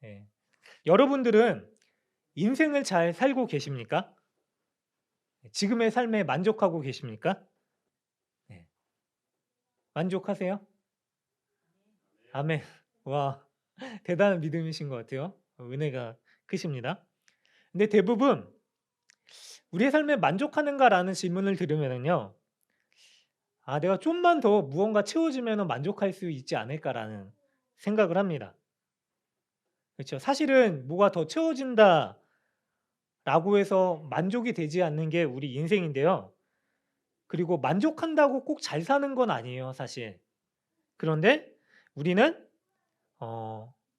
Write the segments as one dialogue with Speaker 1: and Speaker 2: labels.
Speaker 1: 예. 여러분들은 인생을 잘 살고 계십니까? 지금의 삶에 만족하고 계십니까? 네. 만족하세요? 아멘. 와, 대단한 믿음이신 것 같아요. 은혜가 크십니다. 근데 대부분 '우리의 삶에 만족하는가?'라는 질문을 들으면은요. '아 내가 좀만 더 무언가 채워지면은 만족할 수 있지 않을까?'라는 생각을 합니다. 그렇죠. 사실은 '뭐가 더 채워진다.'라고 해서 만족이 되지 않는 게 우리 인생인데요. 그리고 만족한다고 꼭 잘 사는 건 아니에요 사실. 그런데 우리는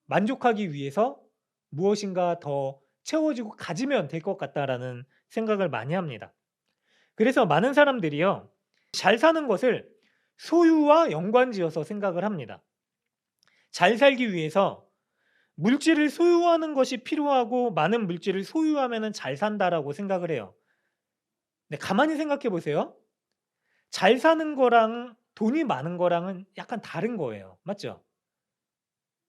Speaker 1: 만족하기 위해서 무엇인가 더 채워지고 가지면 될 것 같다라는 생각을 많이 합니다. 그래서 많은 사람들이요. 잘 사는 것을 소유와 연관지어서 생각을 합니다. 잘 살기 위해서 물질을 소유하는 것이 필요하고 많은 물질을 소유하면은 잘 산다라고 생각을 해요. 근데 가만히 생각해 보세요. 잘 사는 거랑 돈이 많은 거랑은 약간 다른 거예요. 맞죠?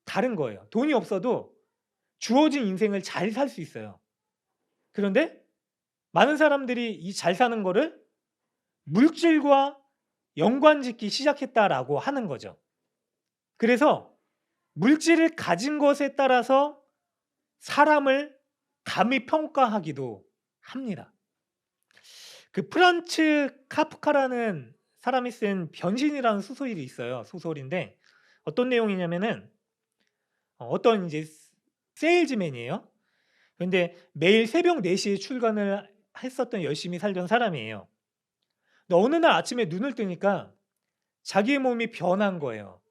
Speaker 1: 다른 거예요. 돈이 없어도 주어진 인생을 잘 살 수 있어요. 그런데 많은 사람들이 이 잘 사는 거를 물질과 연관짓기 시작했다라고 하는 거죠. 그래서 물질을 가진 것에 따라서 사람을 감히 평가하기도 합니다. 그 프란츠 카프카라는 사람이 쓴 변신이라는 소설이 있어요. 소설인데 어떤 내용이냐면은 어떤 이제 세일즈맨이에요. 그런데 매일 새벽 4 시에 출근을 했었던 열심히 살던 사람이에요. 근데 어느 날 아침에 눈을 뜨니까 자기의 몸이 변한 거예요.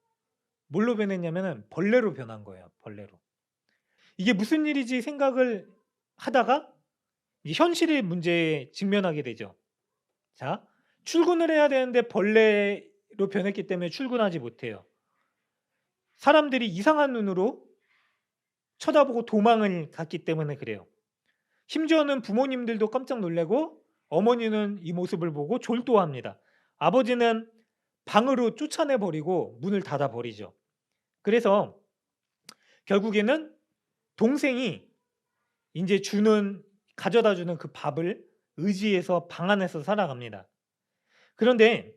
Speaker 1: 뭘로 변했냐면은 벌레로 변한 거예요, 벌레로. 이게 무슨 일이지 생각을 하다가 이 현실의 문제에 직면하게 되죠. 자, 출근을 해야 되는데 벌레로 변했기 때문에 출근하지 못해요. 사람들이 이상한 눈으로 쳐다보고 도망을 갔기 때문에 그래요. 심지어는 부모님들도 깜짝 놀라고 어머니는 이 모습을 보고 졸도합니다. 아버지는 방으로 쫓아내 버리고 문을 닫아 버리죠. 그래서 결국에는 동생이 인제 가져다 주는 그 밥을 의지해서 방 안에서 살아갑니다. 그런데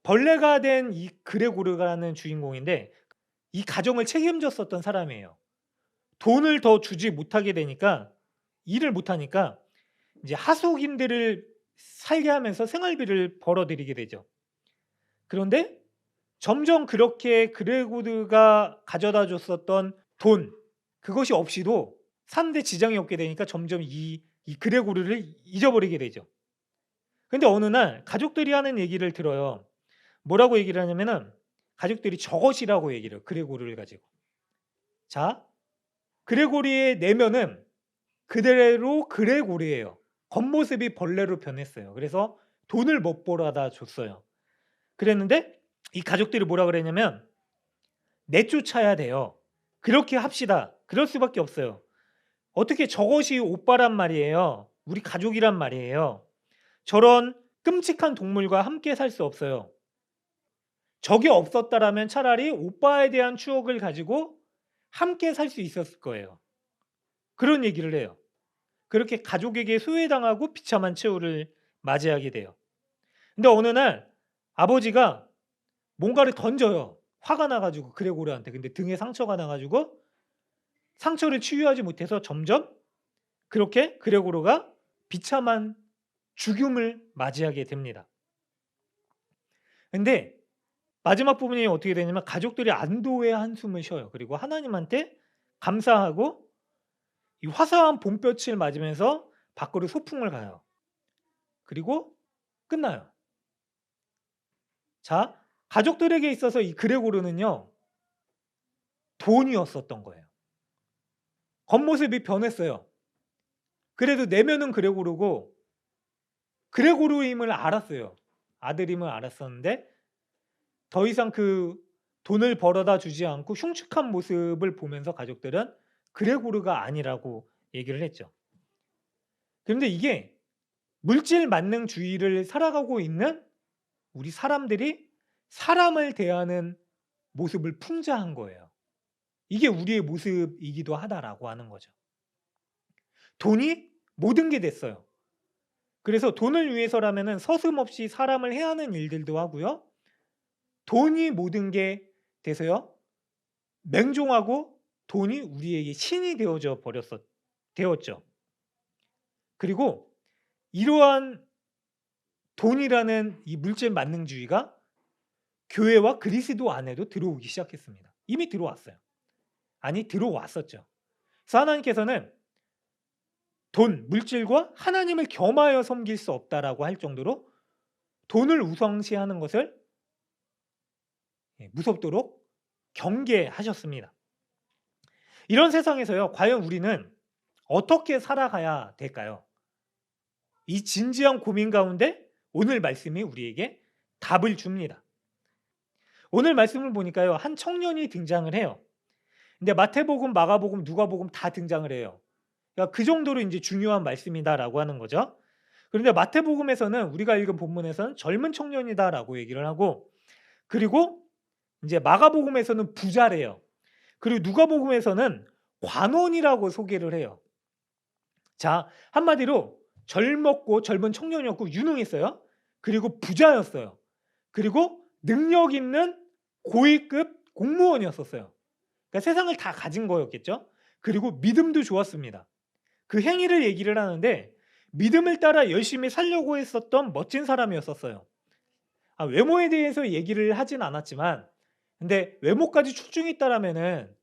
Speaker 1: 벌레가 된 이 그레고르가라는 주인공인데 이 가정을 책임졌었던 사람이에요. 돈을 더 주지 못하게 되니까 일을 못 하니까 이제 하숙인들을 살게 하면서 생활비를 벌어 들이게 되죠. 그런데 점점 그렇게 그레고르가 가져다 줬었던 돈 그것이 없이도 사는데 지장이 없게 되니까 점점 이 그레고르를 잊어버리게 되죠. 근데 어느 날 가족들이 하는 얘기를 들어요. 뭐라고 얘기를 하냐면은 가족들이 저것이라고 얘기를 해요, 그레고르를 가지고. 자, 그레고리의 내면은 그대로 그레고리예요. 겉모습이 벌레로 변했어요. 그래서 돈을 못 벌어다 줬어요. 그랬는데 이 가족들이 뭐라 그랬냐면 "내쫓아야 돼요. 그렇게 합시다." 그럴 수밖에 없어요. 어떻게 저것이 오빠란 말이에요. 우리 가족이란 말이에요. 저런 끔찍한 동물과 함께 살 수 없어요. 적이 없었다라면 차라리 오빠에 대한 추억을 가지고 함께 살 수 있었을 거예요. 그런 얘기를 해요. 그렇게 가족에게 소외당하고 비참한 최후를 맞이하게 돼요. 근데 어느 날 아버지가 뭔가를 던져요. 화가 나 가지고 그레고르한테. 근데 등에 상처가 나 가지고 상처를 치유하지 못해서 점점 그렇게 그레고르가 비참한 죽음을 맞이하게 됩니다. 근데 마지막 부분이 어떻게 되냐면 가족들이 안도의 한숨을 쉬어요. 그리고 하나님한테 감사하고 이 화사한 봄볕을 맞으면서 밖으로 소풍을 가요. 그리고 끝나요. 자, 가족들에게 있어서 이 그레고르는요. 돈이었었던 거예요. 겉모습이 변했어요. 그래도 내면은 그레고르고 그레고르임을 알았어요. 아들임을 알았었는데 더 이상 그 돈을 벌어다 주지 않고 흉측한 모습을 보면서 가족들은 그레고르가 아니라고 얘기를 했죠. 그런데 이게 물질 만능주의를 살아가고 있는 우리 사람들이 사람을 대하는 모습을 풍자한 거예요. 이게 우리의 모습이기도 하다라고 하는 거죠. 돈이 모든 게 됐어요. 그래서 돈을 위해서라면은 서슴없이 사람을 해하는 일들도 하고요. 돈이 모든 게 돼서요. 맹종하고 돈이 우리에게 신이 되었죠. 그리고 이러한 돈이라는 이 물질 만능주의가 교회와 그리스도 안에도 들어오기 시작했습니다. 이미 들어왔어요. 아니, 들어왔었죠. 그래서 하나님께서는 돈, 물질과 하나님을 겸하여 섬길 수 없다라고 할 정도로 돈을 우선시하는 것을 무섭도록 경계하셨습니다. 이런 세상에서요, 과연 우리는 어떻게 살아가야 될까요? 이 진지한 고민 가운데 오늘 말씀이 우리에게 답을 줍니다. 오늘 말씀을 보니까요, 한 청년이 등장을 해요. 근데 마태복음, 마가복음, 누가복음 다 등장을 해요. 그러니까 그 정도로 이제 중요한 말씀이다라고 하는 거죠. 그런데 마태복음에서는 우리가 읽은 본문에서는 젊은 청년이다라고 얘기를 하고, 그리고 이제 마가복음에서는 부자래요. 그리고 누가복음에서는 관원이라고 소개를 해요. 자, 한마디로 젊었고 젊은 청년이었고 유능했어요. 그리고 부자였어요. 그리고 능력 있는 고위급 공무원이었었어요. 그러니까 세상을 다 가진 거였겠죠. 그리고 믿음도 좋았습니다. 그 행위를 얘기를 하는데 믿음을 따라 열심히 살려고 했었던 멋진 사람이었었어요. 외모에 대해서 얘기를 하진 않았지만, 근데 외모까지 출중했다라면은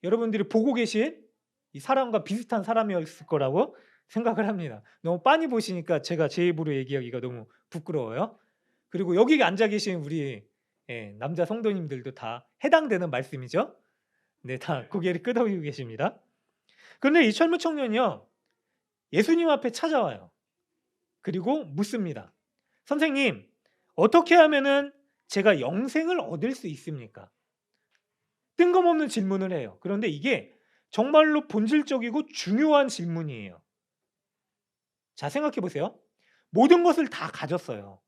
Speaker 1: 여러분들이 보고 계신 이 사람과 비슷한 사람이었을 거라고 생각을 합니다. 너무 빤히 보시니까 제가 제 입으로 얘기하기가 너무 부끄러워요. 그리고 여기 앉아 계신 우리 남자 성도님들도 다 해당되는 말씀이죠. 네, 다 고개를 끄덕이고 계십니다. 그런데 이 젊은 청년이요, 예수님 앞에 찾아와요. 그리고 묻습니다. 선생님, 어떻게 하면은 제가 영생을 얻을 수 있습니까? 뜬금없는 질문을 해요. 그런데 이게 정말로 본질적이고 중요한 질문이에요. 자, 생각해 보세요. 모든 것을 다 가졌어요.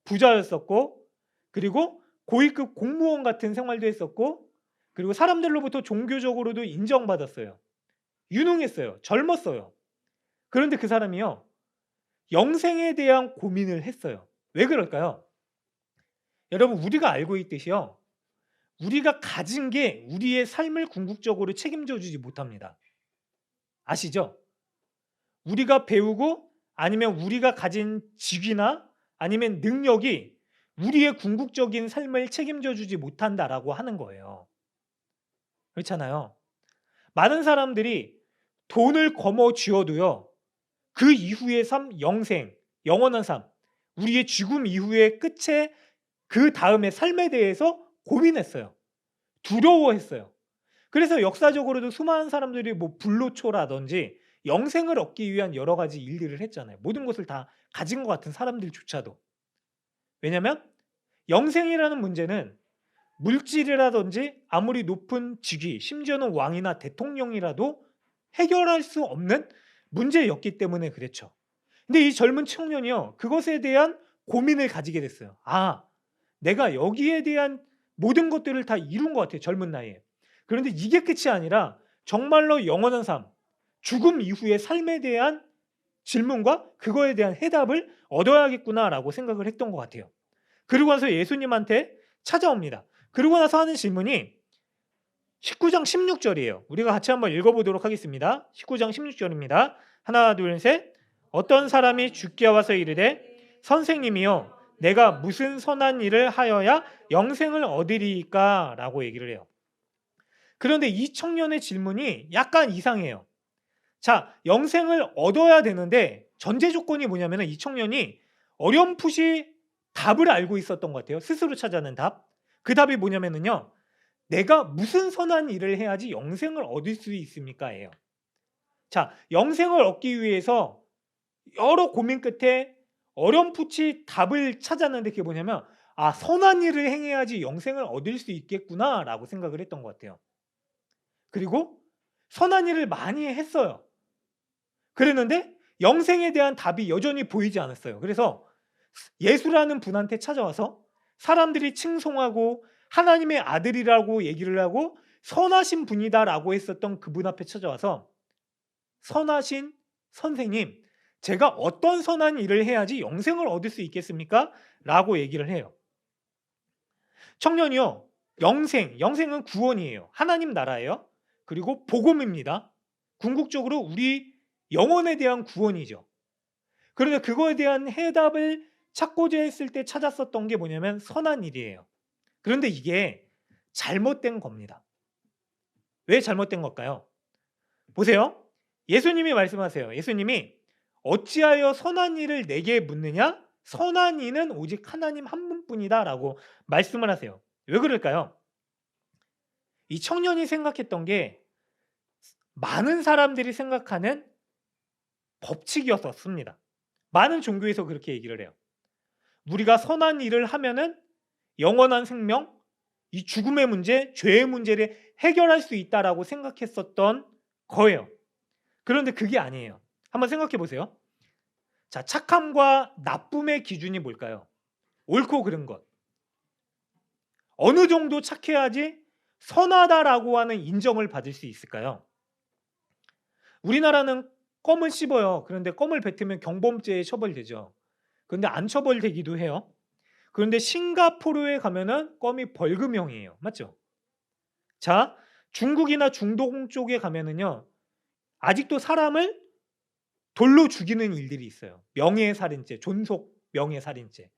Speaker 1: 부자였었고, 그리고 고위급 공무원 같은 생활도 했었고, 그리고 사람들로부터 종교적으로도 인정받았어요. 유능했어요. 젊었어요. 그런데 그 사람이요, 영생에 대한 고민을 했어요. 왜 그럴까요? 여러분, 우리가 알고 있듯이요, 우리가 가진 게 우리의 삶을 궁극적으로 책임져 주지 못합니다. 아시죠? 우리가 배우고 아니면 우리가 가진 직위나 아니면 능력이 우리의 궁극적인 삶을 책임져 주지 못한다라고 하는 거예요. 그렇잖아요. 많은 사람들이 돈을 거머쥐어도요, 그 이후의 삶, 영생, 영원한 삶, 우리의 죽음 이후의 끝에 그 다음의 삶에 대해서 고민했어요. 두려워했어요. 그래서 역사적으로도 수많은 사람들이 뭐 불로초라든지 영생을 얻기 위한 여러 가지 일들을 했잖아요. 모든 것을 다 가진 것 같은 사람들조차도. 왜냐하면 영생이라는 문제는 물질이라든지 아무리 높은 직위, 심지어는 왕이나 대통령이라도 해결할 수 없는 문제였기 때문에 그랬죠. 근데 이 젊은 청년이요, 그것에 대한 고민을 가지게 됐어요. 내가 여기에 대한 모든 것들을 다 이룬 것 같아요, 젊은 나이에. 그런데 이게 끝이 아니라 정말로 영원한 삶, 죽음 이후의 삶에 대한 질문과 그거에 대한 해답을 얻어야겠구나라고 생각을 했던 것 같아요. 그리고 나서 예수님한테 찾아옵니다. 그러고 나서 하는 질문이 19장 16절이에요. 우리가 같이 한번 읽어보도록 하겠습니다. 19장 16절입니다. 하나, 둘, 셋. 어떤 사람이 주께 와서 이르되 선생님이요, 내가 무슨 선한 일을 하여야 영생을 얻으리이까? 라고 얘기를 해요. 그런데 이 청년의 질문이 약간 이상해요. 자, 영생을 얻어야 되는데 전제 조건이 뭐냐면 이 청년이 어렴풋이 답을 알고 있었던 것 같아요. 스스로 찾아낸 답. 그 답이 뭐냐면요, 내가 무슨 선한 일을 해야지 영생을 얻을 수 있습니까? 예요. 자, 영생을 얻기 위해서 여러 고민 끝에 어렴풋이 답을 찾았는데 그게 뭐냐면 선한 일을 행해야지 영생을 얻을 수 있겠구나 라고 생각을 했던 것 같아요. 그리고 선한 일을 많이 했어요. 그랬는데 영생에 대한 답이 여전히 보이지 않았어요. 그래서 예수라는 분한테 찾아와서 사람들이 칭송하고 하나님의 아들이라고 얘기를 하고 선하신 분이다라고 했었던 그분 앞에 찾아와서 선하신 선생님, 제가 어떤 선한 일을 해야지 영생을 얻을 수 있겠습니까? 라고 얘기를 해요. 청년이요. 영생은 구원이에요. 하나님 나라예요. 그리고 복음입니다. 궁극적으로 우리 영혼에 대한 구원이죠. 그런데 그거에 대한 해답을 찾고자 했을 때 찾았었던 게 뭐냐면 선한 일이에요. 그런데 이게 잘못된 겁니다. 왜 잘못된 걸까요? 보세요. 예수님이 말씀하세요. 예수님이 어찌하여 선한 일을 내게 묻느냐? 선한 이는 오직 하나님 한 분뿐이다 라고 말씀을 하세요. 왜 그럴까요? 이 청년이 생각했던 게 많은 사람들이 생각하는 법칙이었습니다. 많은 종교에서 그렇게 얘기를 해요. 우리가 선한 일을 하면은 영원한 생명, 이 죽음의 문제, 죄의 문제를 해결할 수 있다라고 생각했었던 거예요. 그런데 그게 아니에요. 한번 생각해 보세요. 자, 착함과 나쁨의 기준이 뭘까요? 옳고 그른 것. 어느 정도 착해야지 선하다라고 하는 인정을 받을 수 있을까요? 우리나라는 껌을 씹어요. 그런데 껌을 뱉으면 경범죄에 처벌되죠. 그런데 안 처벌되기도 해요. 그런데 싱가포르에 가면은 껌이 벌금형이에요. 맞죠? 자, 중국이나 중동 쪽에 가면은요. 아직도 사람을 돌로 죽이는 일들이 있어요. 명예살인죄, 존속 명예살인죄.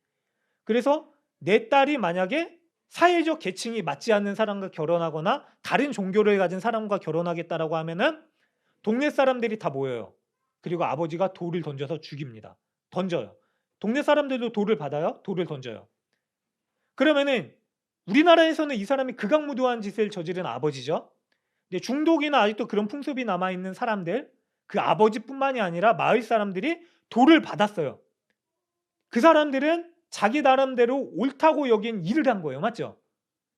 Speaker 1: 그래서 내 딸이 만약에 사회적 계층이 맞지 않는 사람과 결혼하거나 다른 종교를 가진 사람과 결혼하겠다라고 하면은 동네 사람들이 다 모여요. 그리고 아버지가 돌을 던져서 죽입니다. 던져요. 동네 사람들도 돌을 받아요. 돌을 던져요. 그러면은 우리나라에서는 이 사람이 극악무도한 짓을 저지른 아버지죠. 근데 중독이나 아직도 그런 풍습이 남아있는 사람들, 그 아버지뿐만이 아니라 마을 사람들이 돌을 받았어요. 그 사람들은 자기 나름대로 옳다고 여긴 일을 한 거예요. 맞죠?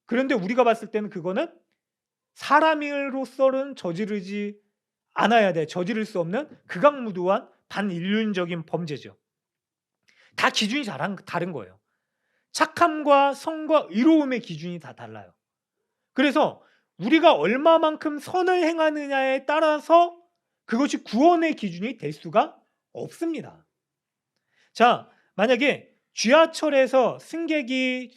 Speaker 1: 그런데 우리가 봤을 때는 그거는 사람으로서는 저지르지 않아야 돼. 저지를 수 없는 극악무도한 반인륜적인 범죄죠. 다 기준이 다른 거예요. 착함과 성과 의로움의 기준이 다 달라요. 그래서 우리가 얼마만큼 선을 행하느냐에 따라서 그것이 구원의 기준이 될 수가 없습니다. 자, 만약에 지하철에서 승객이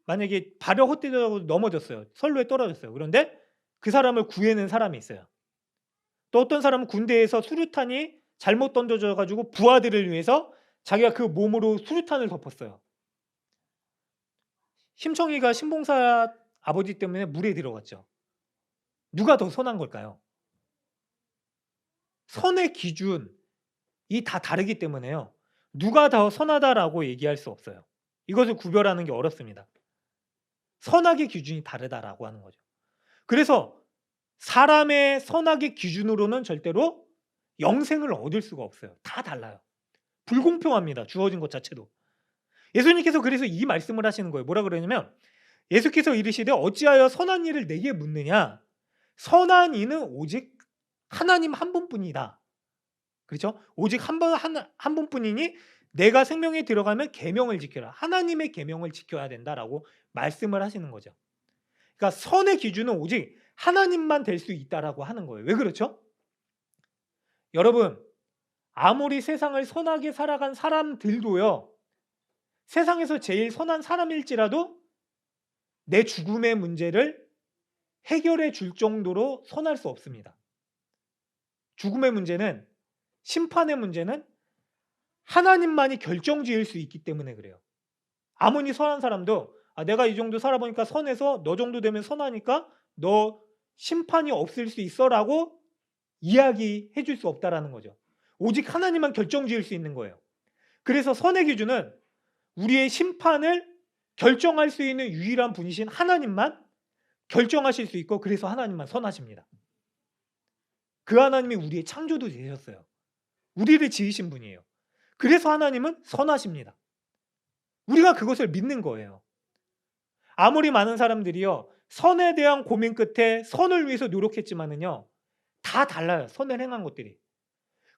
Speaker 1: 만약에 발을 헛디뎌서 넘어졌어요. 선로에 떨어졌어요. 그런데 그 사람을 구해낸 사람이 있어요. 또 어떤 사람은 군대에서 수류탄이 잘못 던져져 가지고 부하들을 위해서 자기가 그 몸으로 수류탄을 덮었어요. 심청이가 신봉사 아버지 때문에 물에 들어갔죠. 누가 더 선한 걸까요? 선의 기준이 다 다르기 때문에요. 누가 더 선하다라고 얘기할 수 없어요. 이것을 구별하는 게 어렵습니다. 선악의 기준이 다르다라고 하는 거죠. 그래서 사람의 선악의 기준으로는 절대로 영생을 얻을 수가 없어요. 다 달라요. 불공평합니다. 주어진 것 자체도. 예수님께서 그래서 이 말씀을 하시는 거예요. 뭐라 그러냐면 예수께서 이르시되 어찌하여 선한 일을 내게 묻느냐? 선한 이는 오직 하나님 한 분뿐이다. 그렇죠? 오직 한 분뿐이니 내가 생명에 들어가면 계명을 지켜라. 하나님의 계명을 지켜야 된다라고 말씀을 하시는 거죠. 그러니까 선의 기준은 오직 하나님만 될 수 있다라고 하는 거예요. 왜 그렇죠? 여러분, 아무리 세상을 선하게 살아간 사람들도요. 세상에서 제일 선한 사람일지라도 내 죽음의 문제를 해결해 줄 정도로 선할 수 없습니다. 죽음의 문제는, 심판의 문제는 하나님만이 결정지을 수 있기 때문에 그래요. 아무리 선한 사람도 내가 이 정도 살아보니까 선해서 너 정도 되면 선하니까 너 심판이 없을 수 있어 라고 이야기해 줄 수 없다라는 거죠. 오직 하나님만 결정지을 수 있는 거예요. 그래서 선의 기준은 우리의 심판을 결정할 수 있는 유일한 분이신 하나님만 결정하실 수 있고, 그래서 하나님만 선하십니다. 그 하나님이 우리의 창조도 되셨어요. 우리를 지으신 분이에요. 그래서 하나님은 선하십니다. 우리가 그것을 믿는 거예요. 아무리 많은 사람들이요, 선에 대한 고민 끝에 선을 위해서 노력했지만은요, 다 달라요. 선을 행한 것들이.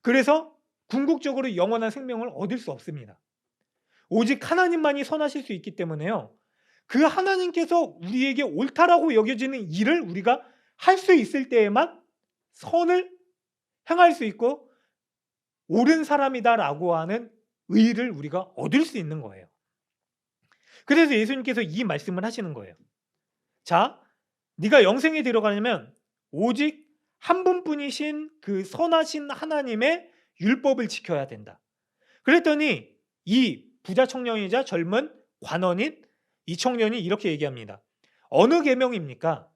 Speaker 1: 그래서 궁극적으로 영원한 생명을 얻을 수 없습니다. 오직 하나님만이 선하실 수 있기 때문에요. 그 하나님께서 우리에게 옳다라고 여겨지는 일을 우리가 할 수 있을 때에만 선을 행할 수 있고 옳은 사람이다라고 하는 의의를 우리가 얻을 수 있는 거예요. 그래서 예수님께서 이 말씀을 하시는 거예요. 자, 네가 영생에 들어가려면 오직 한 분뿐이신 그 선하신 하나님의 율법을 지켜야 된다. 그랬더니 이 부자 청년이자 젊은 관원인 이 청년이 이렇게 얘기합니다. 어느 계명입니까?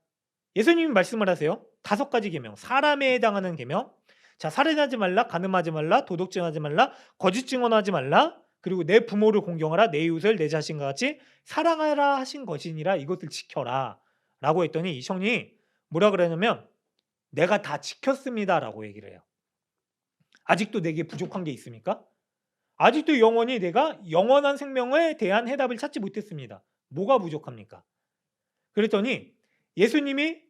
Speaker 1: 예수님이 말씀을 하세요. 5가지 계명. 사람에 해당하는 계명. 자, 살인하지 말라, 간음하지 말라, 도둑질하지 말라, 거짓 증언하지 말라, 그리고 내 부모를 공경하라, 내 이웃을 내 자신과 같이 사랑하라 하신 것이니라. 이것을 지켜라 라고 했더니 이 청년이 뭐라 그러냐면 내가 다 지켰습니다라고 얘기를 해요. 아직도 내게 부족한 게 있습니까? 아직도 영원히 내가 영원한 생명에 대한 해답을 찾지 못했습니다. 뭐가 부족합니까? 그랬더니 예수님이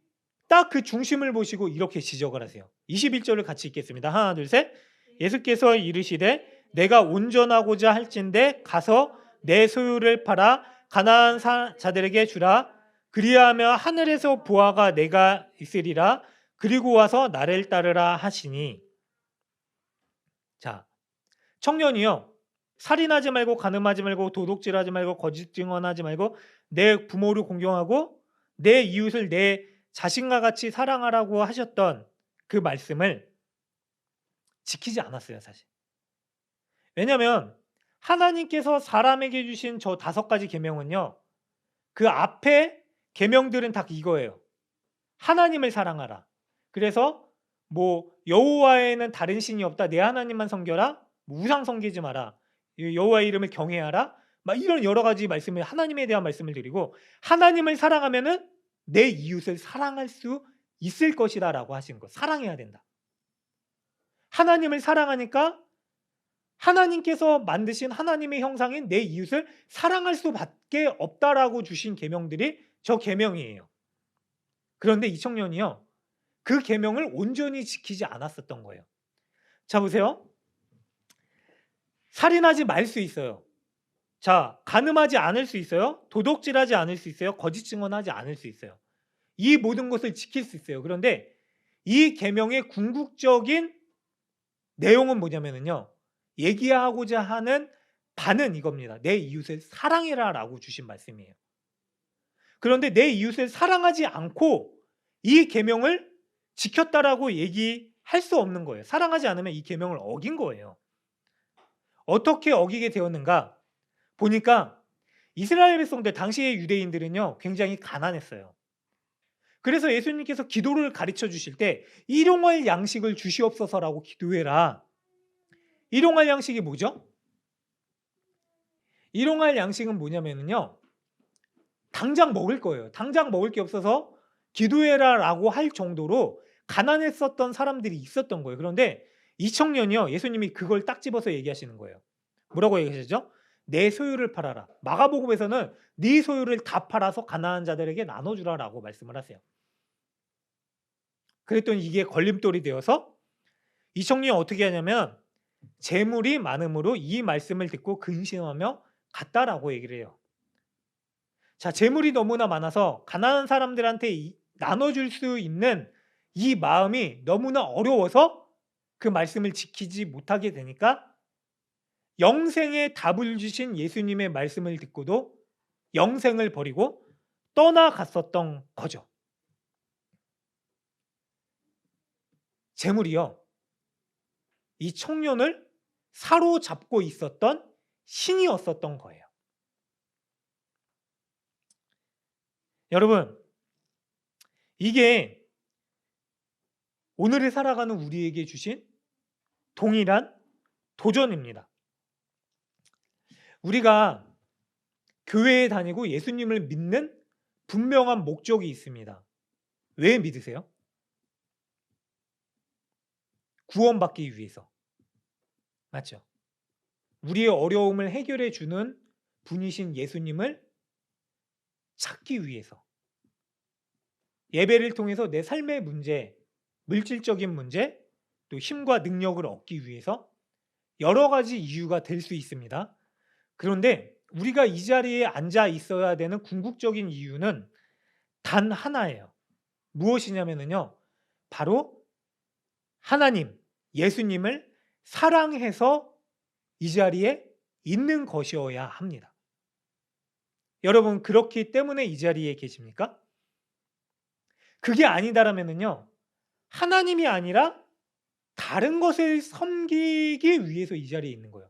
Speaker 1: 딱 그 중심을 보시고 이렇게 지적을 하세요. 21절을 같이 읽겠습니다. 하나, 둘, 셋. 예수께서 이르시되 내가 온전하고자 할진대 가서 내 소유를 팔아 가난한 자들에게 주라. 그리하며 하늘에서 보화가 내가 있으리라. 그리고 와서 나를 따르라 하시니. 자, 청년이요. 살인하지 말고 간음하지 말고 도둑질하지 말고 거짓 증언하지 말고 내 부모를 공경하고 내 이웃을 내 자신과 같이 사랑하라고 하셨던 그 말씀을 지키지 않았어요, 사실. 왜냐하면 하나님께서 사람에게 주신 저 5가지 계명은요. 그 앞에 계명들은 다 이거예요. 하나님을 사랑하라. 그래서 뭐 여호와에는 다른 신이 없다. 내 하나님만 섬겨라. 우상 섬기지 마라. 여호와의 이름을 경외하라. 막 이런 여러 가지 말씀을 하나님에 대한 말씀을 드리고 하나님을 사랑하면은 내 이웃을 사랑할 수 있을 것이다라고 하신 거. 사랑해야 된다. 하나님을 사랑하니까 하나님께서 만드신 하나님의 형상인 내 이웃을 사랑할 수밖에 없다라고 주신 계명들이 저 계명이에요. 그런데 이 청년이요. 그 계명을 온전히 지키지 않았었던 거예요. 자, 보세요. 살인하지 말 수 있어요. 자, 간음하지 않을 수 있어요. 도둑질하지 않을 수 있어요. 거짓 증언하지 않을 수 있어요. 이 모든 것을 지킬 수 있어요. 그런데 이 계명의 궁극적인 내용은 뭐냐면요. 얘기하고자 하는 바는 이겁니다. 내 이웃을 사랑해라라고 주신 말씀이에요. 그런데 내 이웃을 사랑하지 않고 이 계명을 지켰다라고 얘기할 수 없는 거예요. 사랑하지 않으면 이 계명을 어긴 거예요. 어떻게 어기게 되었는가? 보니까 이스라엘 백성들 당시의 유대인들은요. 굉장히 가난했어요. 그래서 예수님께서 기도를 가르쳐 주실 때 일용할 양식을 주시옵소서라고 기도해라. 일용할 양식이 뭐죠? 일용할 양식은 뭐냐면요. 당장 먹을 거예요. 당장 먹을 게 없어서 기도해라라고 할 정도로 가난했었던 사람들이 있었던 거예요. 그런데 이 청년이요. 예수님이 그걸 딱 집어서 얘기하시는 거예요. 뭐라고 얘기하시죠? 내 소유를 팔아라. 마가복음에서는 네 소유를 다 팔아서 가난한 자들에게 나눠주라라고 말씀을 하세요. 그랬더니 이게 걸림돌이 되어서 이 청년이 어떻게 하냐면 재물이 많음으로 이 말씀을 듣고 근심하며 갔다라고 얘기를 해요. 자, 재물이 너무나 많아서 가난한 사람들한테 나눠줄 수 있는 이 마음이 너무나 어려워서 그 말씀을 지키지 못하게 되니까 영생의 답을 주신 예수님의 말씀을 듣고도 영생을 버리고 떠나갔었던 거죠. 재물이요. 이 청년을 사로잡고 있었던 신이었었던 거예요. 여러분, 이게 오늘을 살아가는 우리에게 주신 동일한 도전입니다. 우리가 교회에 다니고 예수님을 믿는 분명한 목적이 있습니다. 왜 믿으세요? 구원받기 위해서. 맞죠? 우리의 어려움을 해결해 주는 분이신 예수님을 찾기 위해서. 예배를 통해서 내 삶의 문제, 물질적인 문제, 또 힘과 능력을 얻기 위해서 여러 가지 이유가 될 수 있습니다. 그런데 우리가 이 자리에 앉아 있어야 되는 궁극적인 이유는 단 하나예요. 무엇이냐면요. 바로 하나님, 예수님을 사랑해서 이 자리에 있는 것이어야 합니다. 여러분 그렇기 때문에 이 자리에 계십니까? 그게 아니다라면은요. 하나님이 아니라 다른 것을 섬기기 위해서 이 자리에 있는 거예요.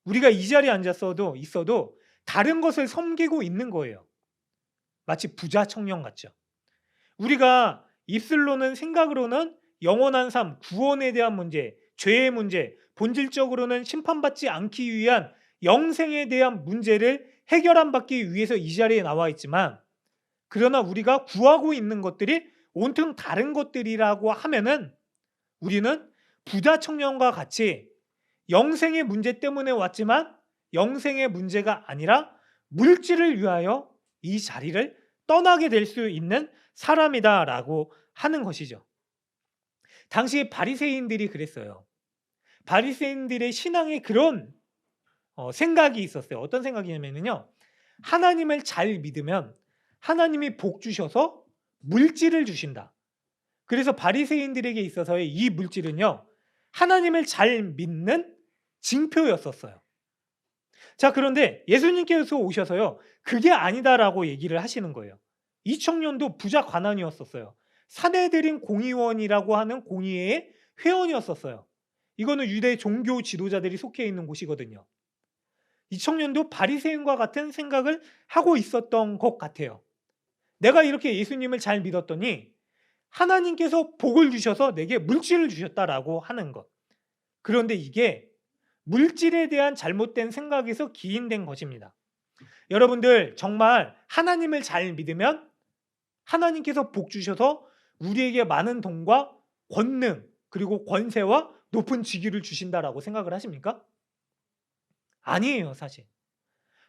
Speaker 1: 우리가 이 자리에 앉았어도 있어도 다른 것을 섬기고 있는 거예요. 마치 부자 청년 같죠. 우리가 입술로는 생각으로는 영원한 삶, 구원에 대한 문제, 죄의 문제, 본질적으로는 심판받지 않기 위한 영생에 대한 문제를 해결안 받기 위해서 이 자리에 나와 있지만 그러나 우리가 구하고 있는 것들이 온통 다른 것들이라고 하면은 우리는 부자 청년과 같이 영생의 문제 때문에 왔지만 영생의 문제가 아니라 물질을 위하여 이 자리를 떠나게 될 수 있는 사람이다라고 하는 것이죠. 당시 바리새인들이 그랬어요. 바리새인들의 신앙에 그런 생각이 있었어요. 어떤 생각이냐면요. 하나님을 잘 믿으면 하나님이 복 주셔서 물질을 주신다. 그래서 바리새인들에게 있어서의 이 물질은요. 하나님을 잘 믿는 징표였었어요. 자, 그런데 예수님께서 오셔서요. 그게 아니다라고 얘기를 하시는 거예요. 이 청년도 부자 관원이었었어요. 산헤드린 공의원이라고 하는 공의회의 회원이었었어요. 이거는 유대 종교 지도자들이 속해 있는 곳이거든요. 이 청년도 바리새인과 같은 생각을 하고 있었던 것 같아요. 내가 이렇게 예수님을 잘 믿었더니 하나님께서 복을 주셔서 내게 물질을 주셨다라고 하는 것. 그런데 이게 물질에 대한 잘못된 생각에서 기인된 것입니다. 여러분들 정말 하나님을 잘 믿으면 하나님께서 복 주셔서 우리에게 많은 돈과 권능 그리고 권세와 높은 직위를 주신다라고 생각을 하십니까? 아니에요, 사실.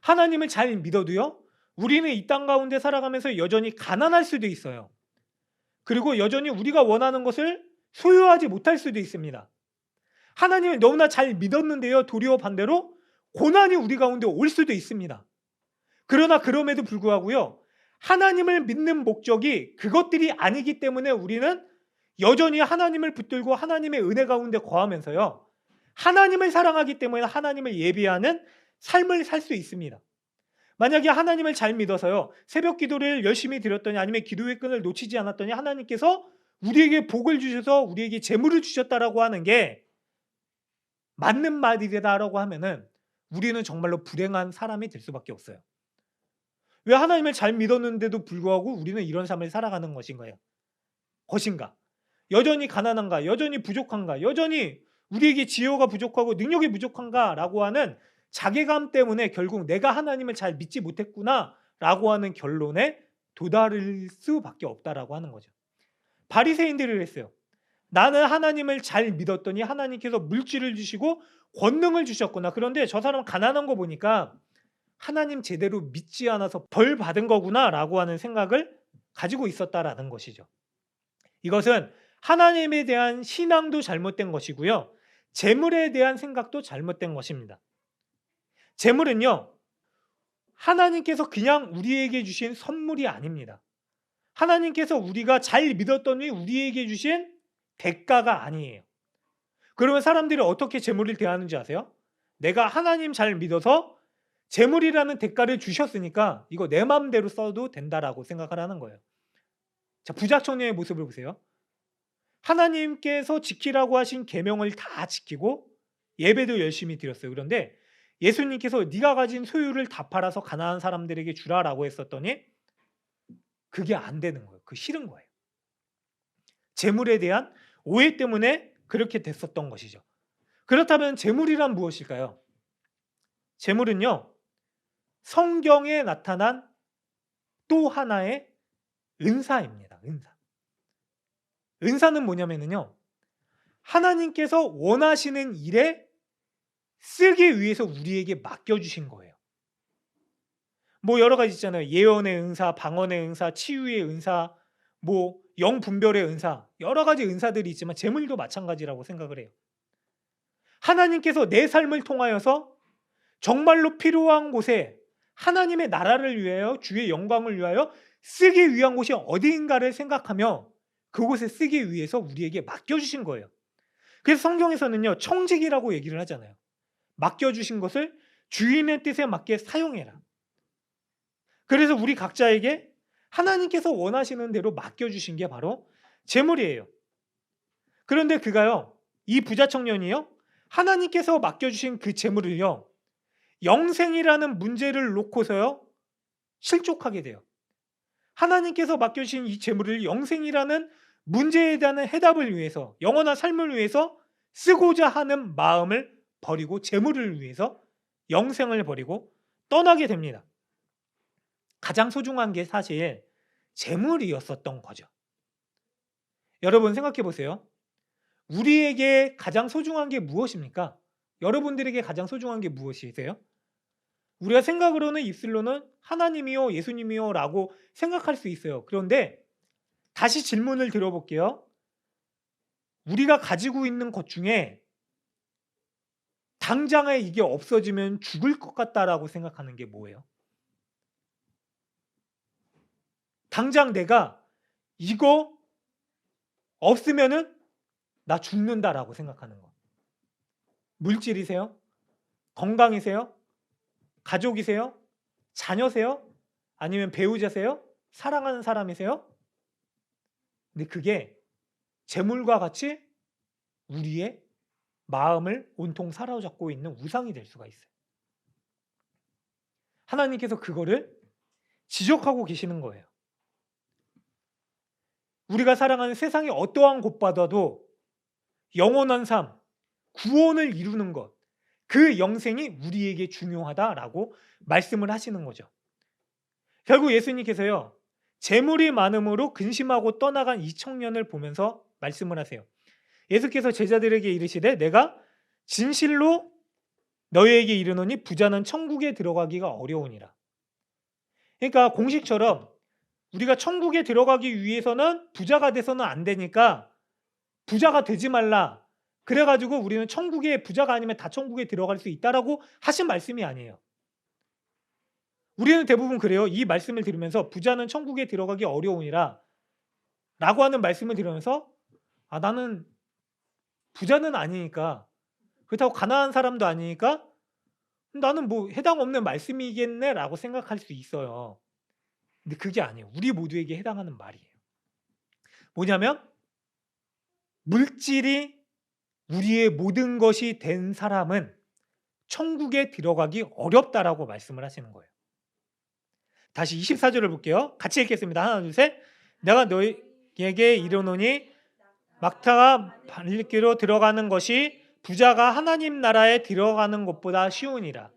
Speaker 1: 하나님을 잘 믿어도요. 우리는 이 땅 가운데 살아가면서 여전히 가난할 수도 있어요. 그리고 여전히 우리가 원하는 것을 소유하지 못할 수도 있습니다. 하나님을 너무나 잘 믿었는데요. 도리어 반대로 고난이 우리 가운데 올 수도 있습니다. 그러나 그럼에도 불구하고요. 하나님을 믿는 목적이 그것들이 아니기 때문에 우리는 여전히 하나님을 붙들고 하나님의 은혜 가운데 거하면서요. 하나님을 사랑하기 때문에 하나님을 예배하는 삶을 살 수 있습니다. 만약에 하나님을 잘 믿어서요. 새벽 기도를 열심히 드렸더니 아니면 기도의 끈을 놓치지 않았더니 하나님께서 우리에게 복을 주셔서 우리에게 재물을 주셨다라고 하는 게 맞는 말이다라고 하면은 우리는 정말로 불행한 사람이 될 수밖에 없어요. 왜 하나님을 잘 믿었는데도 불구하고 우리는 이런 삶을 살아가는 것인가? 여전히 가난한가? 여전히 부족한가? 여전히 우리에게 지혜가 부족하고 능력이 부족한가라고 하는 자괴감 때문에 결국 내가 하나님을 잘 믿지 못했구나라고 하는 결론에 도달할 수밖에 없다라고 하는 거죠. 바리새인들이 그랬어요. 나는 하나님을 잘 믿었더니 하나님께서 물질을 주시고 권능을 주셨구나. 그런데 저 사람 가난한 거 보니까 하나님 제대로 믿지 않아서 벌 받은 거구나라고 하는 생각을 가지고 있었다라는 것이죠. 이것은 하나님에 대한 신앙도 잘못된 것이고요. 재물에 대한 생각도 잘못된 것입니다. 재물은요. 하나님께서 그냥 우리에게 주신 선물이 아닙니다. 하나님께서 우리가 잘 믿었더니 우리에게 주신 대가가 아니에요. 그러면 사람들이 어떻게 재물을 대하는지 아세요? 내가 하나님 잘 믿어서 재물이라는 대가를 주셨으니까 이거 내 마음대로 써도 된다라고 생각을 하는 거예요. 자, 부자 청년의 모습을 보세요. 하나님께서 지키라고 하신 계명을 다 지키고 예배도 열심히 드렸어요. 그런데 예수님께서 네가 가진 소유를 다 팔아서 가난한 사람들에게 주라라고 했었더니 그게 안 되는 거예요. 그 싫은 거예요. 재물에 대한 오해 때문에 그렇게 됐었던 것이죠. 그렇다면 재물이란 무엇일까요? 재물은요. 성경에 나타난 또 하나의 은사입니다. 은사는 뭐냐면요. 하나님께서 원하시는 일에 쓰기 위해서 우리에게 맡겨주신 거예요. 뭐 여러 가지 있잖아요. 예언의 은사, 방언의 은사, 치유의 은사, 뭐 영분별의 은사, 여러 가지 은사들이 있지만 재물도 마찬가지라고 생각을 해요. 하나님께서 내 삶을 통하여서 정말로 필요한 곳에 하나님의 나라를 위하여 주의 영광을 위하여 쓰기 위한 곳이 어디인가를 생각하며 그곳에 쓰기 위해서 우리에게 맡겨주신 거예요. 그래서 성경에서는요, 청직이라고 얘기를 하잖아요. 맡겨주신 것을 주인의 뜻에 맞게 사용해라. 그래서 우리 각자에게 하나님께서 원하시는 대로 맡겨주신 게 바로 재물이에요. 그런데 그가요, 이 부자 청년이요, 하나님께서 맡겨주신 그 재물을요, 영생이라는 문제를 놓고서요, 실족하게 돼요. 하나님께서 맡겨주신 이 재물을 영생이라는 문제에 대한 해답을 위해서, 영원한 삶을 위해서 쓰고자 하는 마음을 버리고 재물을 위해서 영생을 버리고 떠나게 됩니다. 가장 소중한 게 사실 재물이었었던 거죠. 여러분 생각해 보세요. 우리에게 가장 소중한 게 무엇입니까? 여러분들에게 가장 소중한 게 무엇이세요? 우리가 생각으로는 입술로는 하나님이요, 예수님이요 라고 생각할 수 있어요. 그런데 다시 질문을 드려볼게요. 우리가 가지고 있는 것 중에 당장에 이게 없어지면 죽을 것 같다라고 생각하는 게 뭐예요? 당장 내가 이거 없으면은 나 죽는다라고 생각하는 거. 물질이세요? 건강이세요? 가족이세요? 자녀세요? 아니면 배우자세요? 사랑하는 사람이세요? 근데 그게 재물과 같이 우리의 마음을 온통 사로잡고 있는 우상이 될 수가 있어요. 하나님께서 그거를 지적하고 계시는 거예요. 우리가 살아가는 세상의 어떠한 곳보다도 영원한 삶, 구원을 이루는 것, 그 영생이 우리에게 중요하다라고 말씀을 하시는 거죠. 결국 예수님께서요, 재물이 많음으로 근심하고 떠나간 이 청년을 보면서 말씀을 하세요. 예수께서 제자들에게 이르시되 내가 진실로 너희에게 이르노니 부자는 천국에 들어가기가 어려우니라. 그러니까 공식처럼 우리가 천국에 들어가기 위해서는 부자가 돼서는 안 되니까 부자가 되지 말라. 그래가지고 우리는 천국에 부자가 아니면 다 천국에 들어갈 수 있다라고 하신 말씀이 아니에요. 우리는 대부분 그래요. 이 말씀을 들으면서 부자는 천국에 들어가기 어려우니라 라고 하는 말씀을 들으면서 나는 부자는 아니니까, 그렇다고 가난한 사람도 아니니까 나는 뭐 해당 없는 말씀이겠네 라고 생각할 수 있어요. 근데 그게 아니에요. 우리 모두에게 해당하는 말이에요. 뭐냐면 물질이 우리의 모든 것이 된 사람은 천국에 들어가기 어렵다라고 말씀을 하시는 거예요. 다시 24절을 볼게요. 같이 읽겠습니다. 하나, 둘, 셋. 내가 너희에게 이르노니 낙타가 바늘기로 들어가는 것이 부자가 하나님 나라에 들어가는 것보다 쉬우니라.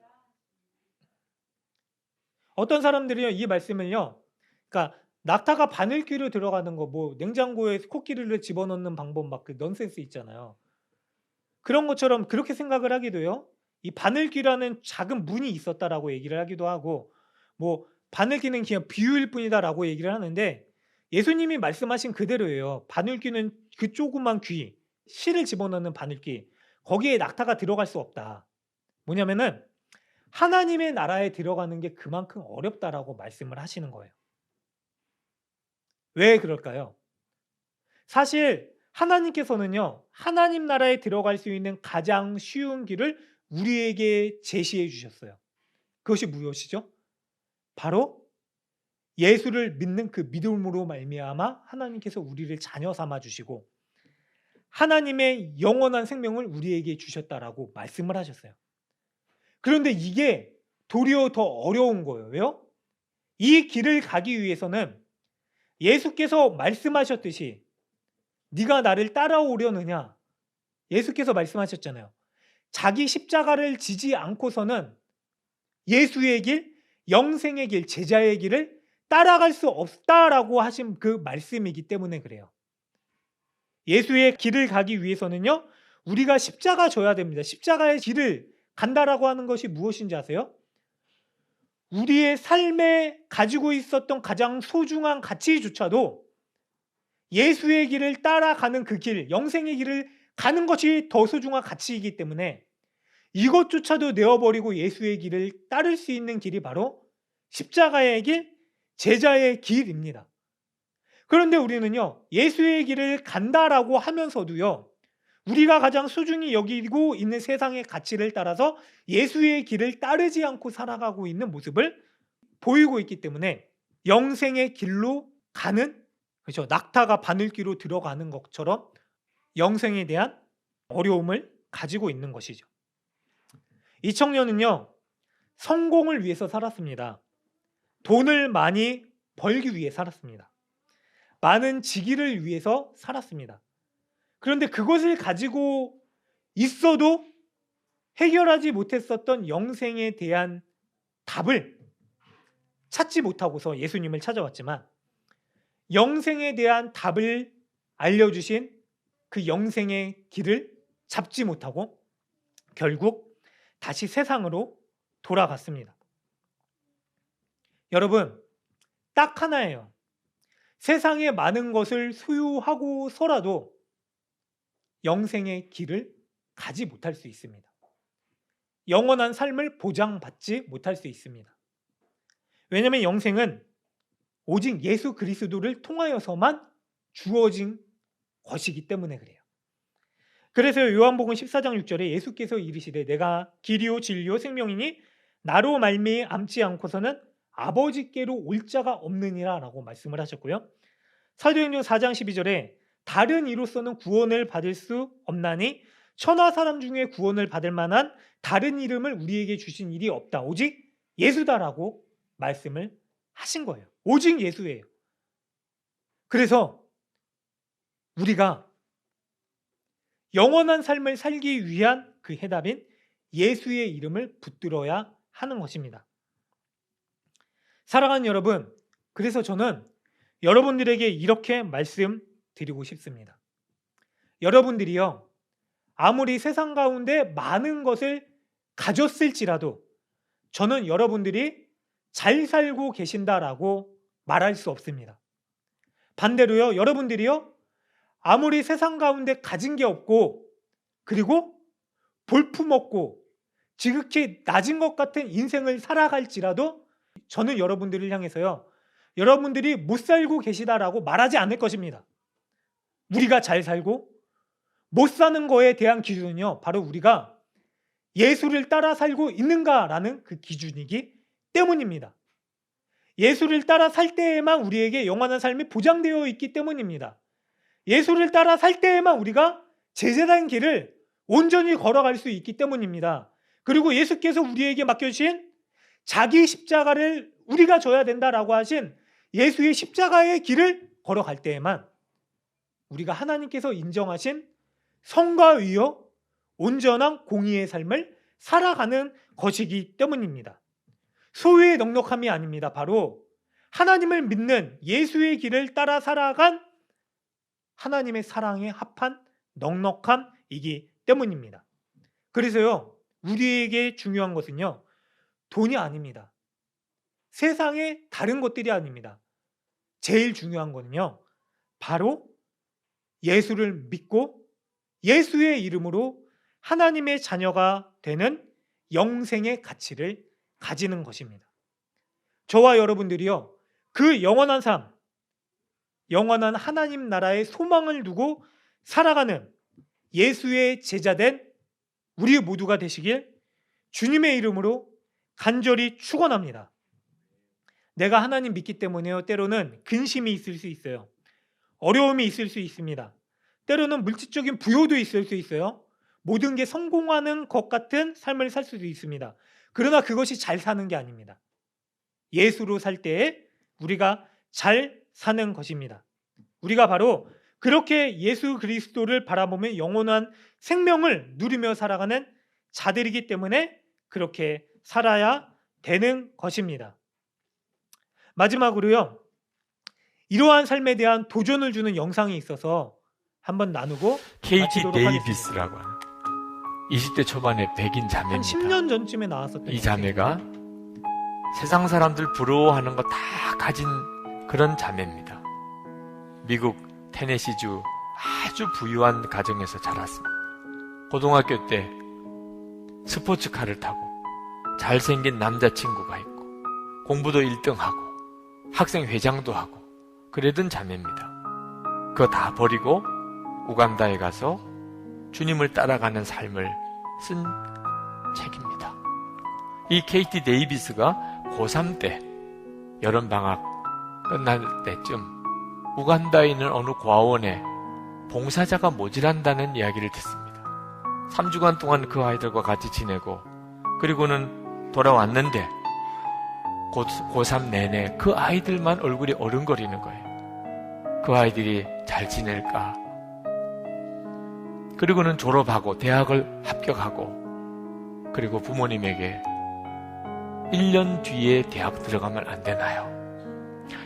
Speaker 1: 어떤 사람들이요, 이 말씀을요, 그러니까 낙타가 바늘귀로 들어가는 거, 뭐 냉장고에 코끼리를 집어넣는 방법 막 그 넌센스 있잖아요. 그런 것처럼 그렇게 생각을 하기도 해요. 이 바늘귀라는 작은 문이 있었다라고 얘기를 하기도 하고, 뭐 바늘귀는 그냥 비유일 뿐이다라고 얘기를 하는데, 예수님이 말씀하신 그대로예요. 바늘귀는 그 조그만 귀, 실을 집어넣는 바늘귀, 거기에 낙타가 들어갈 수 없다. 뭐냐면은 하나님의 나라에 들어가는 게 그만큼 어렵다라고 말씀을 하시는 거예요. 왜 그럴까요? 사실 하나님께서는요, 하나님 나라에 들어갈 수 있는 가장 쉬운 길을 우리에게 제시해 주셨어요. 그것이 무엇이죠? 바로 예수를 믿는 그 믿음으로 말미암아 하나님께서 우리를 자녀 삼아 주시고 하나님의 영원한 생명을 우리에게 주셨다라고 말씀을 하셨어요. 그런데 이게 도리어 더 어려운 거예요. 왜요? 이 길을 가기 위해서는 예수께서 말씀하셨듯이 네가 나를 따라오려느냐? 예수께서 말씀하셨잖아요. 자기 십자가를 지지 않고서는 예수의 길, 영생의 길, 제자의 길을 따라갈 수 없다라고 하신 그 말씀이기 때문에 그래요. 예수의 길을 가기 위해서는요, 우리가 십자가 져야 됩니다. 십자가의 길을 간다라고 하는 것이 무엇인지 아세요? 우리의 삶에 가지고 있었던 가장 소중한 가치조차도 예수의 길을 따라가는 그 길, 영생의 길을 가는 것이 더 소중한 가치이기 때문에 이것조차도 내어버리고 예수의 길을 따를 수 있는 길이 바로 십자가의 길, 제자의 길입니다. 그런데 우리는요, 예수의 길을 간다라고 하면서도요, 우리가 가장 소중히 여기고 있는 세상의 가치를 따라서 예수의 길을 따르지 않고 살아가고 있는 모습을 보이고 있기 때문에 영생의 길로 가는, 그렇죠, 낙타가 바늘귀로 들어가는 것처럼 영생에 대한 어려움을 가지고 있는 것이죠. 이 청년은요, 성공을 위해서 살았습니다. 돈을 많이 벌기 위해 살았습니다. 많은 직위를 위해서 살았습니다. 그런데 그것을 가지고 있어도 해결하지 못했었던 영생에 대한 답을 찾지 못하고서 예수님을 찾아왔지만, 영생에 대한 답을 알려주신 그 영생의 길을 잡지 못하고 결국 다시 세상으로 돌아갔습니다. 여러분, 딱 하나예요. 세상에 많은 것을 소유하고서라도 영생의 길을 가지 못할 수 있습니다. 영원한 삶을 보장받지 못할 수 있습니다. 왜냐하면 영생은 오직 예수 그리스도를 통하여서만 주어진 것이기 때문에 그래요. 그래서 요한복음 14장 6절에 예수께서 이르시되 내가 길이요 진리요 생명이니 나로 말미암지 않고서는 아버지께로 올 자가 없느니라 라고 말씀을 하셨고요. 사도행전 4장 12절에 다른 이로서는 구원을 받을 수 없나니 천하 사람 중에 구원을 받을 만한 다른 이름을 우리에게 주신 일이 없다. 오직 예수다라고 말씀을 하신 거예요. 오직 예수예요. 그래서 우리가 영원한 삶을 살기 위한 그 해답인 예수의 이름을 붙들어야 하는 것입니다. 사랑하는 여러분, 그래서 저는 여러분들에게 이렇게 말씀드리고 싶습니다. 여러분들이요, 아무리 세상 가운데 많은 것을 가졌을지라도 저는 여러분들이 잘 살고 계신다라고 말할 수 없습니다. 반대로요, 여러분들이요, 아무리 세상 가운데 가진 게 없고 그리고 볼품없고 지극히 낮은 것 같은 인생을 살아갈지라도 저는 여러분들을 향해서요, 여러분들이 못 살고 계시다라고 말하지 않을 것입니다. 우리가 잘 살고 못 사는 거에 대한 기준은요, 바로 우리가 예수를 따라 살고 있는가라는 그 기준이기 때문입니다. 예수를 따라 살 때에만 우리에게 영원한 삶이 보장되어 있기 때문입니다. 예수를 따라 살 때에만 우리가 제자된 길을 온전히 걸어갈 수 있기 때문입니다. 그리고 예수께서 우리에게 맡겨주신 자기 십자가를 우리가 져야 된다라고 하신 예수의 십자가의 길을 걸어갈 때에만 우리가 하나님께서 인정하신 성과 위여 온전한 공의의 삶을 살아가는 것이기 때문입니다. 소유의 넉넉함이 아닙니다. 바로 하나님을 믿는 예수의 길을 따라 살아간 하나님의 사랑에 합한 넉넉함이기 때문입니다. 그래서요, 우리에게 중요한 것은요, 돈이 아닙니다. 세상의 다른 것들이 아닙니다. 제일 중요한 거는요, 바로 예수를 믿고 예수의 이름으로 하나님의 자녀가 되는 영생의 가치를 가지는 것입니다. 저와 여러분들이요, 그 영원한 삶, 영원한 하나님 나라의 소망을 두고 살아가는 예수의 제자된 우리 모두가 되시길 주님의 이름으로 간절히 축원합니다. 내가 하나님 믿기 때문에요, 때로는 근심이 있을 수 있어요. 어려움이 있을 수 있습니다. 때로는 물질적인 부요도 있을 수 있어요. 모든 게 성공하는 것 같은 삶을 살 수도 있습니다. 그러나 그것이 잘 사는 게 아닙니다. 예수로 살 때에 우리가 잘 사는 것입니다. 우리가 바로 그렇게 예수 그리스도를 바라보며 영원한 생명을 누리며 살아가는 자들이기 때문에 그렇게 살아야 되는 것입니다. 마지막으로요, 이러한 삶에 대한 도전을 주는 영상이 있어서 한번 나누고
Speaker 2: KT
Speaker 1: 마치도록
Speaker 2: 데이비스라고 하는 20대 초반의 백인
Speaker 1: 한
Speaker 2: 자매입니다.
Speaker 1: 10년 전쯤에 나왔었던
Speaker 2: 이 자매가 세상 사람들 부러워하는 거 다 가진 그런 자매입니다. 미국 테네시주 아주 부유한 가정에서 자랐습니다. 고등학교 때 스포츠카를 타고 잘생긴 남자친구가 있고 공부도 1등하고 학생 회장도 하고 그러던 자매입니다. 그거 다 버리고 우간다에 가서 주님을 따라가는 삶을 쓴 책입니다. 이 케이티 데이비스가 고3 때 여름방학 끝날 때쯤 우간다에 있는 어느 고아원에 봉사자가 모자란다는 이야기를 듣습니다. 3주간 동안 그 아이들과 같이 지내고 그리고는 돌아왔는데 고3 내내 그 아이들만 얼굴이 어른거리는 거예요. 그 아이들이 잘 지낼까? 그리고는 졸업하고 대학을 합격하고 그리고 부모님에게 1년 뒤에 대학 들어가면 안 되나요?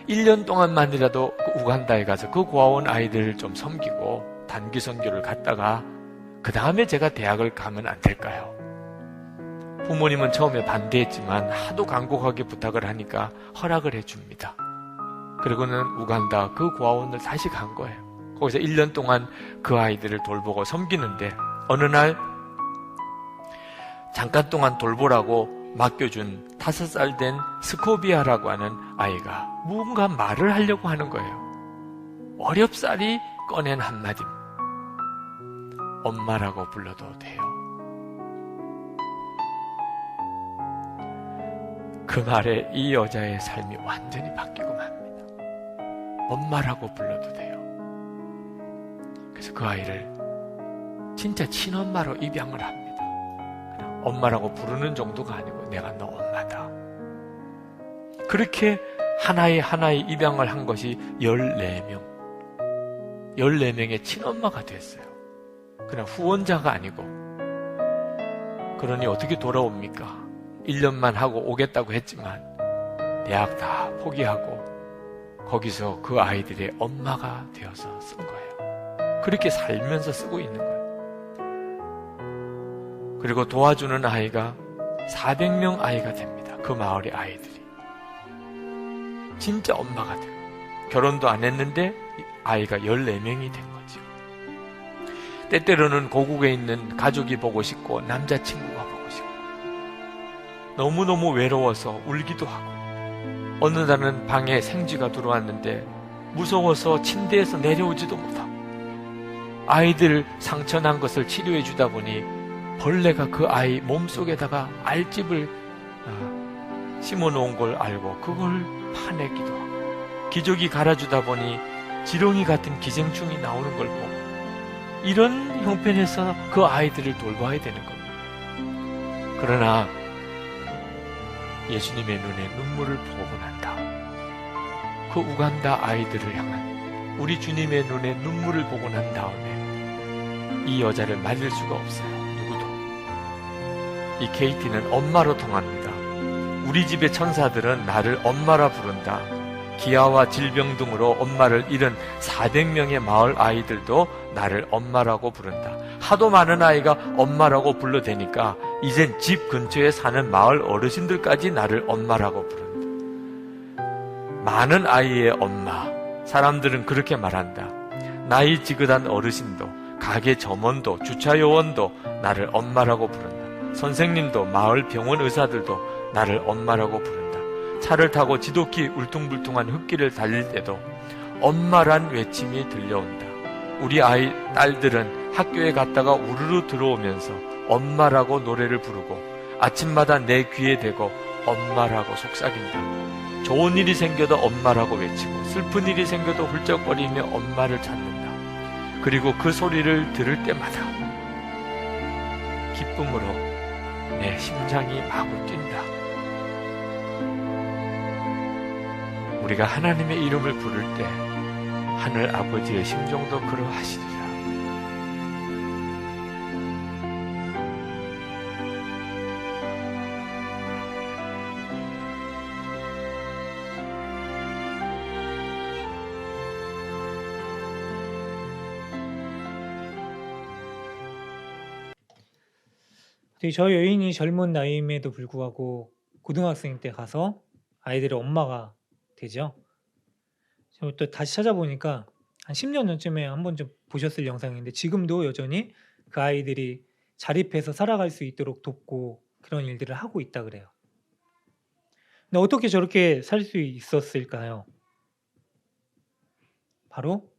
Speaker 2: 1년 동안만이라도 그 우간다에 가서 그 고아원 아이들을 좀 섬기고 단기 선교를 갔다가 그 다음에 제가 대학을 가면 안 될까요? 부모님은 처음에 반대했지만 하도 간곡하게 부탁을 하니까 허락을 해줍니다. 그리고는 우간다 그 고아원을 다시 간 거예요. 거기서 1년 동안 그 아이들을 돌보고 섬기는데 어느 날 잠깐 동안 돌보라고 맡겨준 5살 된 스코비아라고 하는 아이가 무언가 말을 하려고 하는 거예요. 어렵사리 꺼낸 한마디. 엄마라고 불러도 돼요. 그 말에 이 여자의 삶이 완전히 바뀌고 맙니다. 엄마라고 불러도 돼요. 그래서 그 아이를 진짜 친엄마로 입양을 합니다. 그냥 엄마라고 부르는 정도가 아니고 내가 너 엄마다. 그렇게 하나의 입양을 한 것이 14명. 14명의 친엄마가 됐어요. 그냥 후원자가 아니고. 그러니 어떻게 돌아옵니까? 1년만 하고 오겠다고 했지만 대학 다 포기하고 거기서 그 아이들의 엄마가 되어서 쓴 거예요. 그렇게 살면서 쓰고 있는 거예요. 그리고 도와주는 아이가 400명 아이가 됩니다. 그 마을의 아이들이. 진짜 엄마가 돼요. 결혼도 안 했는데 아이가 14명이 된 거죠. 때때로는 고국에 있는 가족이 보고 싶고 남자친구가 보고 싶고 너무너무 외로워서 울기도 하고 어느 날은 방에 생쥐가 들어왔는데 무서워서 침대에서 내려오지도 못하고 아이들 상처난 것을 치료해 주다 보니 벌레가 그 아이 몸속에다가 알집을 심어놓은 걸 알고 그걸 파내기도 하고 기저귀 갈아주다 보니 지렁이 같은 기생충이 나오는 걸 보고 이런 형편에서 그 아이들을 돌봐야 되는 겁니다. 그러나 예수님의 눈에 눈물을 보고 난 다음 그 우간다 아이들을 향한 우리 주님의 눈에 눈물을 보고 난 다음에 이 여자를 말릴 수가 없어요. 누구도. 이 케이티는 엄마로 통합니다. 우리 집의 천사들은 나를 엄마라 부른다. 기아와 질병 등으로 엄마를 잃은 400명의 마을 아이들도 나를 엄마라고 부른다. 하도 많은 아이가 엄마라고 불러대니까 이젠 집 근처에 사는 마을 어르신들까지 나를 엄마라고 부른다. 많은 아이의 엄마. 사람들은 그렇게 말한다. 나이 지긋한 어르신도 가게 점원도 주차 요원도 나를 엄마라고 부른다. 선생님도 마을 병원 의사들도 나를 엄마라고 부른다. 차를 타고 지독히 울퉁불퉁한 흙길을 달릴 때도 엄마란 외침이 들려온다. 우리 아이 딸들은 학교에 갔다가 우르르 들어오면서 엄마라고 노래를 부르고 아침마다 내 귀에 대고 엄마라고 속삭인다. 좋은 일이 생겨도 엄마라고 외치고 슬픈 일이 생겨도 훌쩍거리며 엄마를 찾는다. 그리고 그 소리를 들을 때마다 기쁨으로 내 심장이 마구 뛴다. 우리가 하나님의 이름을 부를 때 하늘 아버지의 심정도 그러하시리라.
Speaker 1: 저 여인이 젊은 나이임에도 불구하고 고등학생 때 가서 아이들의 엄마가 되죠. 또 다시 찾아보니까 한 10년 전쯤에 한번 좀 보셨을 영상인데 지금도 여전히 그 아이들이 자립해서 살아갈 수 있도록 돕고 그런 일들을 하고 있다 그래요. 근데 어떻게 저렇게 살 수 있었을까요? 바로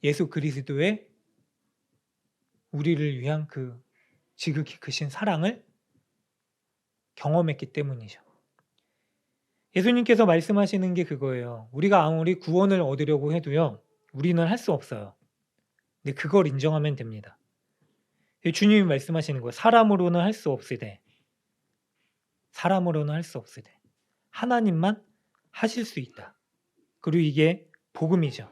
Speaker 1: 예수 그리스도의 우리를 위한 그 지극히 크신 사랑을 경험했기 때문이죠. 예수님께서 말씀하시는 게 그거예요. 우리가 아무리 구원을 얻으려고 해도요. 우리는 할 수 없어요. 근데 그걸 인정하면 됩니다. 주님이 말씀하시는 거예요. 사람으로는 할 수 없으되 사람으로는 할 수 없으되 하나님만 하실 수 있다. 그리고 이게 복음이죠.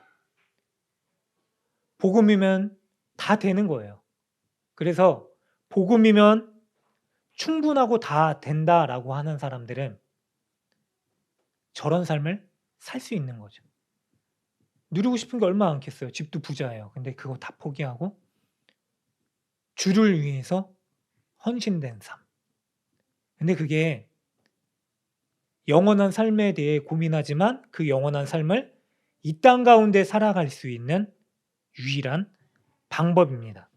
Speaker 1: 복음이면 다 되는 거예요. 그래서 복음이면 충분하고 다 된다라고 하는 사람들은 저런 삶을 살 수 있는 거죠. 누리고 싶은 게 얼마 많겠어요. 집도 부자예요. 근데 그거 다 포기하고 주를 위해서 헌신된 삶. 근데 그게 영원한 삶에 대해 고민하지만 그 영원한 삶을 이 땅 가운데 살아갈 수 있는 유일한 방법입니다.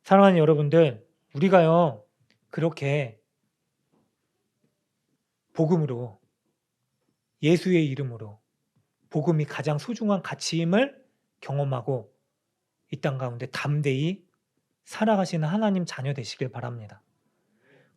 Speaker 1: 사랑하는 여러분들, 우리가요, 그렇게 복음으로, 예수의 이름으로, 복음이 가장 소중한 가치임을 경험하고 이 땅 가운데 담대히 살아가시는 하나님 자녀 되시길 바랍니다.